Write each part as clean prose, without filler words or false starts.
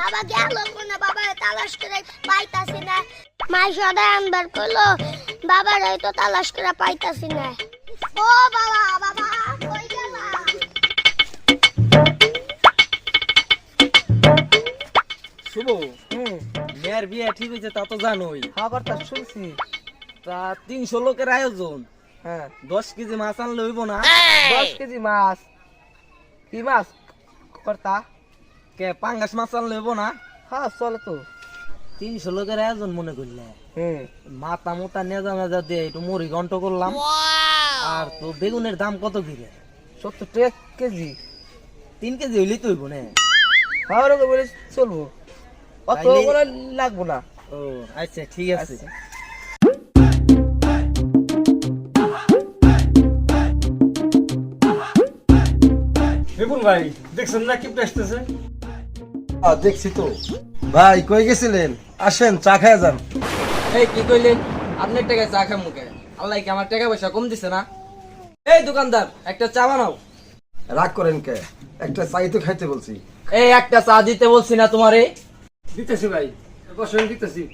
বাবা গেল না, বাবা তালাশ করে পাইতাছি না। মাই সদাই আনবার কইলো, বাবার এই তো তালাশ করে পাইতাছি না। ও বাবা, বাবা কই গেলা? শুভ, মেয়ের বিয়ে ঠিক হয়েছে তা তো জানোই। হ্যাঁ কর্তা শুনছি। তা 300 লোকের আয়োজন, হ্যাঁ 10 কেজি মাছ আনলে হইব না? 10 কেজি মাছ। কি মাছ কর্তা? কে পাঙ্গাস মাছ আনলে হইব না? হ্যাঁ চলে তো। 300 লোকের আয়োজন মনে করলে হুম মাথা মোটা নেজা মেজা দিয়ে একটু মুড়ি ঘন্ট করলাম। আর তো বেগুনের দাম কত কিরে? 70 টাকা কেজি। 3 কেজি হইলেই তো হইব না? হ্যাঁ ওরকম বলে চলবো, অত তাইলে- করে লাগবো না। ও আচ্ছা ঠিক আছে। আচ্ছা। দেখুন ভাই, দেখছেন না কিপটা আসতেছে? দেখছি তো। ভাই কই গেছিলেন? আসেন চা খায় যান। এই কি কইলেন? আপনার টাকা চা খাম মুখে? আল্লাহ কি আমার টাকা পয়সা কম দিছে না? এই দোকানদার, একটা চা বানাও। রাগ করেন কে? একটা চাই তো খাইতে বলছি। এই একটা চা দিতে বলছি না তোমারে? দিতেছি ভাই, বসেন দিতেছি।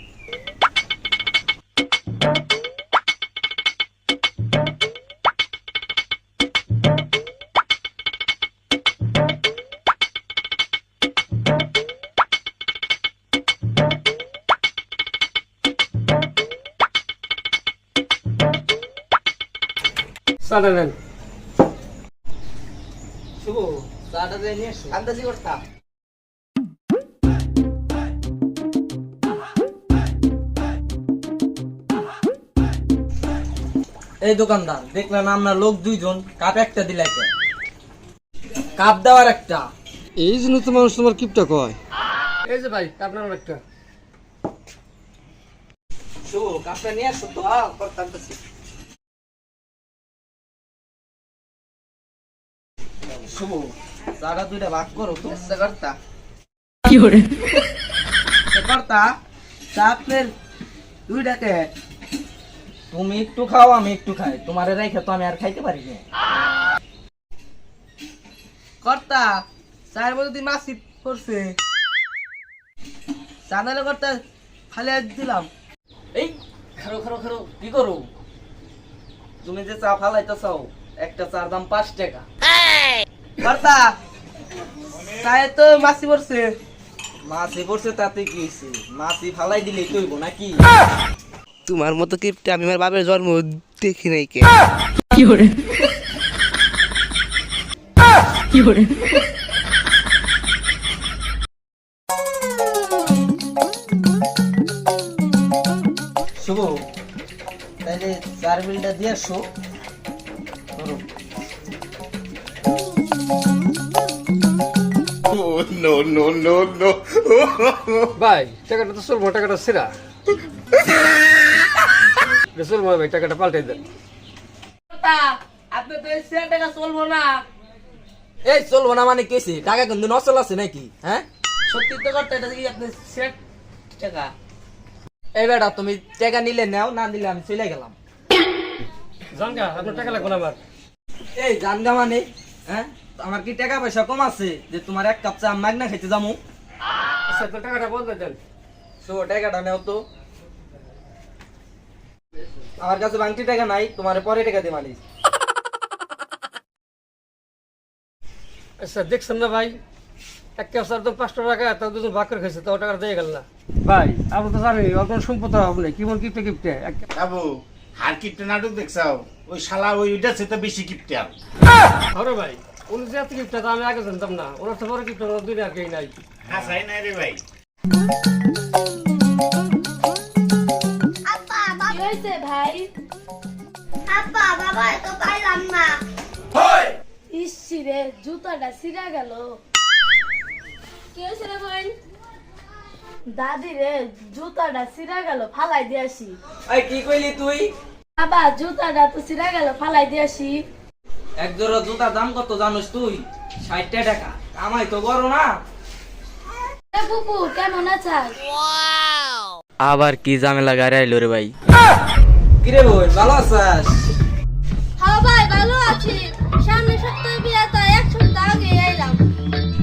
চাটা নেন। শুভ, চাটা দিয়ে নিয়ে এসো। আন্দাজি করতা। এই দোকানদার, দেখলেন আমরা লোক দুইজন, কাপ একটা দিলে কে? কাপ দেওয়ার একটা। এই জন্য তো মানুষ তোমার কিপটা কয়। এই যে ভাই, আপনার একটা। শুভ, কাপটা নিয়ে আসো তো। করতাছি। শুভ, চাটা দুইটা ভাগ করো তো। করতা কি করে? করতা চা আপনার দুইটাকে। তুমি একটু খাও, আমি একটু খাই। তোমারে রেখে তো আমি আর খাইতে পারি না। কর্তা চায়ের মধ্যে তুই মাছ পড়ছে, জানালে কর্তা খালি দিলাম। এই খারো খারো খারো, কি করো তুমি? যে চা ফালাইতে চাও, একটা চার দাম 5 টাকা। কর্তা চায়ে তো মাছি পড়ছে। মাছি পড়ছে তাতে কি হয়েছে? মাছি ফালাই দিলেই তো হইব নাকি? তোমার মতো কিপটা আমি আমার বাবার জন্ম দেখি নাই কে। শুভ, তাইলে চার বিলটা দিয়ে আসো। ধরো। ভাই, টাকাটা তো চলবো, টাকাটা সেরা। চলবো ভাই, টাকাটা পাল্টাই দেন। কর্তা আপনি তো এই শেয়ার টাকা চলবো না। এই চলবো না মানে কেছে? টাকা কিন্তু নচল আছে নাকি? হ্যাঁ সত্যি তো কর্তা, এটা কি আপনি শেয়ার টাকা? এই বেটা, তুমি টাকা নিলে নাও, না নিলে আমি চলে গেলাম। জানগা, আপনার টাকা লাগবে না আমার। এই জানগা মানে? হ্যাঁ, আমার কি টাকা পয়সা কম আছে যে তোমার এক কাপ চা মাগনা খাইতে যাবো? আচ্ছা, তো টাকাটা বলতে দেন। শুভ, টাকাটা নেও তো। আমার কাছে বাংটি টাকা নাই, তোমার পরে টাকা দিয়ে মানিস। আচ্ছা, দেখছেন না ভাই, এক কাপ চার দাম 5 টাকা, তাও দুজন ভাগ করে খাইছে, তাও টাকাটা দিয়ে গেল না। ভাই, আপনি তো জানেন ওর কোনো সম্পদ হবে না, কেমন কিপটে কিপটে। বাবু হার কিপটে নাটক দেখছাও? ওই শালা ওইটা সে তো বেশি কিপটে আর। আরে ভাই, উনি যে এত কিপটা আমি আগে জানতাম না। ওনার তো বড় কিপটা দুই আর কেউ নাই। হাসাই নাই রে ভাই। আব্বা, বাবা কি হয়েছে ভাই? আব্বা, বাবা তো পাইলাম না। ইসি রে, জুতাটা ছিঁড়া গেল। কি হয়েছে রে বোন? দাদি রে, জুতাটা ছিঁড়া গেল, ফালাই দিয়ে আসি। এই কি কইলি তুই? বাবা জুতাটা তো ছিঁড়া গেল, ফালাই দিয়ে আসি। এক জোড়া জুতার দাম কত জানিস তুই? 60 টাকা। কামাই তো করো না। এ বুবু কেমন আছিস? আবার কি ঝামেলা গাড়ি আইলো রে ভাই? কিরে বোন, ভালো আছিস? হ্যাঁ ভাই, ভালো আছি। সামনে সপ্তাহে বিয়ে, তাই 1 সপ্তাহ আগে এলাম।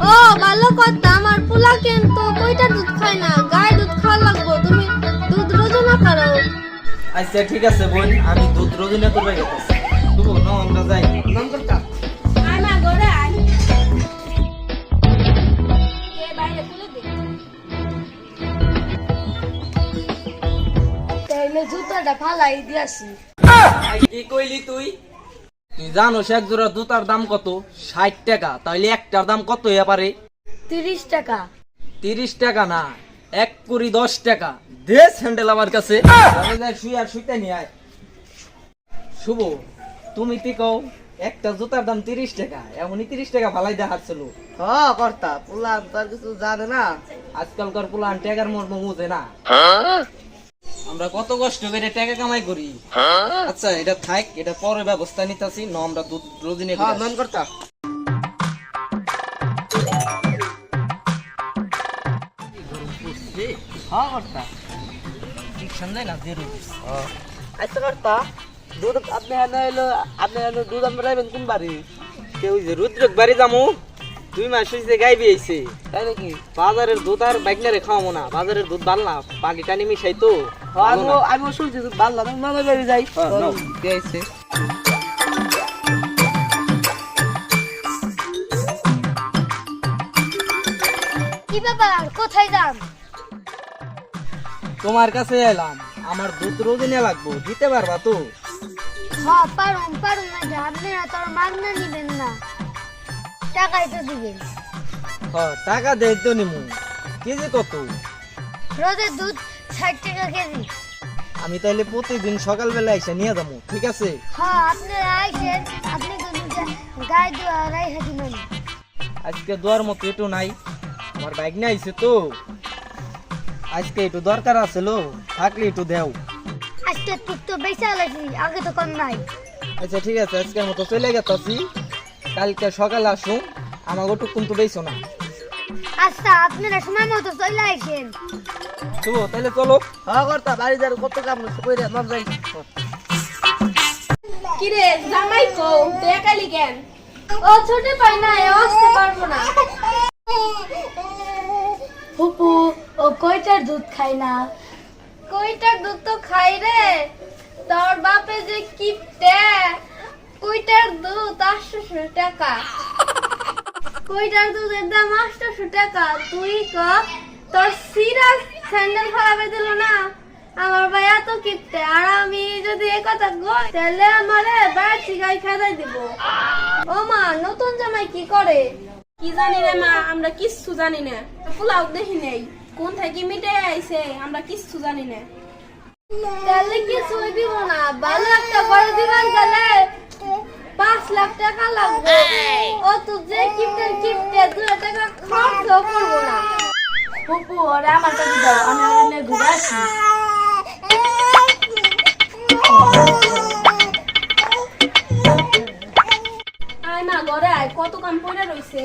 ও ভালো কথা, আমার পোলা কিন্তু কই আচ্ছা ঠিক আছে বোন, আমি দুধ রোজিনা করবে গেতেছি। শুভ নাও আমরা যাই। নাম করতা আয় মা ঘরে আয় এ বাইরে খুলে দে তাইলে জুতাটা ফালাই দিয়াছি কি কইলি তুই? তুই জানোস এক জোড়া জুতার দাম কত? 60 টাকা। তাহলে একটার দাম কত হইয়া পারে? 30 টাকা 30 টাকা না, 1 কুড়ি 10 টাকা। দে স্যান্ডেল আমার কাছে। আমি যাই শুই আর শুইতে নিয়ে আয়। শুভ, তুমি কি কও? একটা জুতার দাম 30 টাকা, এমনই 30 টাকা ফালাই দেখাচ্ছিল। হ্যাঁ কর্তা পুলান তার কিছু জানে না। আজকালকার পুলান টাকার মর্ম বুঝে না। আমরা কত কষ্ট করে টাকা কামাই করি। আচ্ছা এটা থাক, এটা পরে ব্যবস্থা নিতেছি। ন আমরা দুধ রোজিনে হ্যাঁ নাম কর্তা হ্যাঁ কর্তা ঠিক সন্ধ্যা না জেরো। আচ্ছা কর্তা দুধ আপনি হেন হইলো আপনি হেন দুধ আমরা যাইবেন কোন বাড়ি? কেউ যে রুদ্রক বাড়ি যামু 2 মাস হইছে গাইবি আইছে। তাই নাকি? বাজারের দুধ আর বাইকনারে খাওয়াবো না, বাজারের দুধ ভাল না, পানি টানি মিশাই তো। আমিও শুনছি দুধ ভালো আমি মামার বাড়ি যাই। নাও, দিয়েছে। কি ব্যাপার, কোথায় যান? তোমার কাছে এলাম, আমার দুধ রোজিনে লাগবো, দিতে পারবা তো? হ্যাঁ পারুন পারুন না যে আপনারা তো আর মাগনা নিবেন না, টাকাই তো দিবেন। টাকা দেই তো নিমু। কেজি কত? রোদের দুধ 60 টাকা কেজি। আমি তাইলে প্রতিদিন সকালবেলা এসে নিয়ে যাবো, ঠিক আছে? হ্যাঁ আপনারা আইসেন, আপনি কিন্তু গায়ে দেওয়া রাইখা দিবেন। আজকে দোয়ার মতো একটু নাই, আমার বাইক নিয়ে আইছে তো, আজকে একটু দরকার আছে লো, থাকলে একটু দেও। আজকে তুই তো বেচা লাগছি, আগে তো কম নাই। আচ্ছা ঠিক আছে, আজকের মতো চলে গেছি, কালকে সকালে আসুন, আমার ওটুক কিন্তু বেইছো না। আচ্ছা আপনারা সময় মতো চলে আইসেন। শুভ তাহলে চলো। হ্যাঁ কর্তা বাড়ি যার কত কাম কইরে নাম যাই। কিরে জামাই কো দেখালি কেন ও ছোট পাই না এ আসতে পারবো না ফুপু ও কয়টার দুধ খাই না কয়টার দুধ তো খাই রে তোর বাপে যে কিপটে কয়টার দুধ 800 টাকা কয়টার দুধের দাম 800 টাকা তুই ক তোর সিরাজ স্যান্ডেল খারাপে দিল না আমার ভাই এত কিপটে আর আমি যদি এই কথা কই তাহলে আমারে বাড়তি গাই খাইয়ে দিব ও মা নতুন জামাই কি করে কি জানি রে মা আমরা কিচ্ছু জানি না পোলাও দেখি নেই কোন থেকে মিটে আইছে আমরা কিচ্ছু জানি না তাহলে কিছুই দিব না ভালো একটা বড় দিবার গেলে 5 লাখ টাকা লাগবে ও তুই যে কিপটে 2 টাকা খরচ করবো না ফুপু ওরে আমার কাছে দাও আমি ওরে নিয়ে ঘুরে আসি আয় মা ঘরে আয় কত কাম পড়ে রইছে